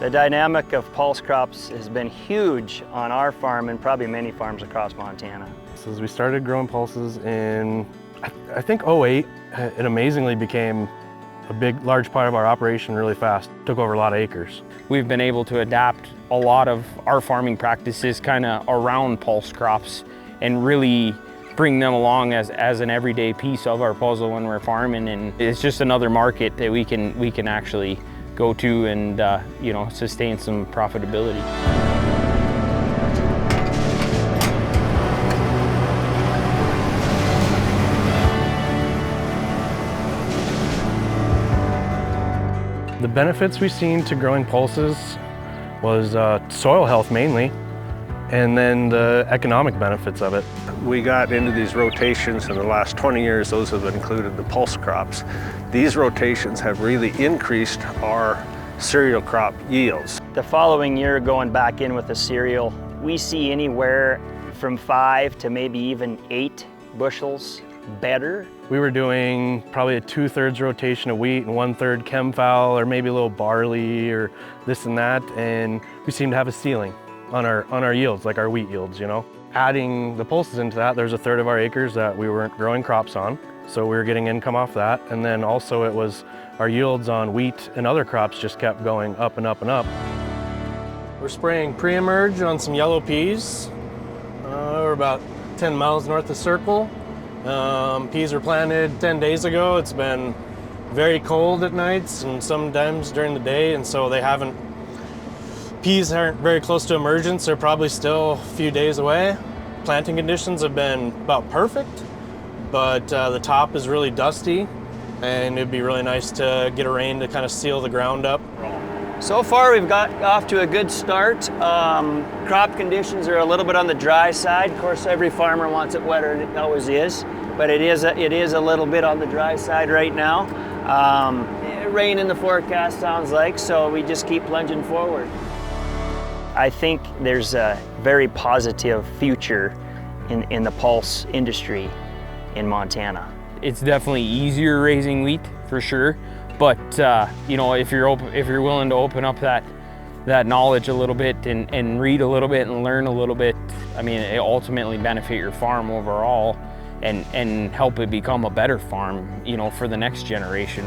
The dynamic of pulse crops has been huge on our farm and probably many farms across Montana. So as we started growing pulses in, I think '08, it amazingly became a large part of our operation really fast. Took over a lot of acres. We've been able to adapt a lot of our farming practices kind of around pulse crops and really bring them along as an everyday piece of our puzzle when we're farming, and it's just another market that we can actually go to and you know, sustain some profitability. The benefits we've seen to growing pulses was soil health mainly, and then the economic benefits of it. We got into these rotations in the last 20 years, those have included the pulse crops. These rotations have really increased our cereal crop yields. The following year, going back in with a cereal, we see anywhere from 5 to maybe even 8 bushels better. We were doing probably a 2/3 rotation of wheat and 1/3 chem-foul, or maybe a little barley or this and that, and we seemed to have a ceiling on our yields, like our wheat yields, you know. Adding the pulses into that, there's a third of our acres that we weren't growing crops on, so we were getting income off that. And then also it was our yields on wheat and other crops just kept going up and up and up. We're spraying pre-emerge on some yellow peas. We're about 10 miles north of Circle. Peas were planted 10 days ago. It's been very cold at nights and sometimes during the day, and so peas aren't very close to emergence. They're probably still a few days away. Planting conditions have been about perfect, but the top is really dusty, and it'd be really nice to get a rain to kind of seal the ground up. So far, we've got off to a good start. Crop conditions are a little bit on the dry side. Of course, every farmer wants it wetter, and it always is, but it is a little bit on the dry side right now. Rain in the forecast sounds like, so we just keep plunging forward. I think there's a very positive future in the pulse industry in Montana. It's definitely easier raising wheat for sure, but you know, if you're willing to open up that knowledge a little bit and read a little bit and learn a little bit, I mean, it ultimately benefit your farm overall and help it become a better farm, you know, for the next generation.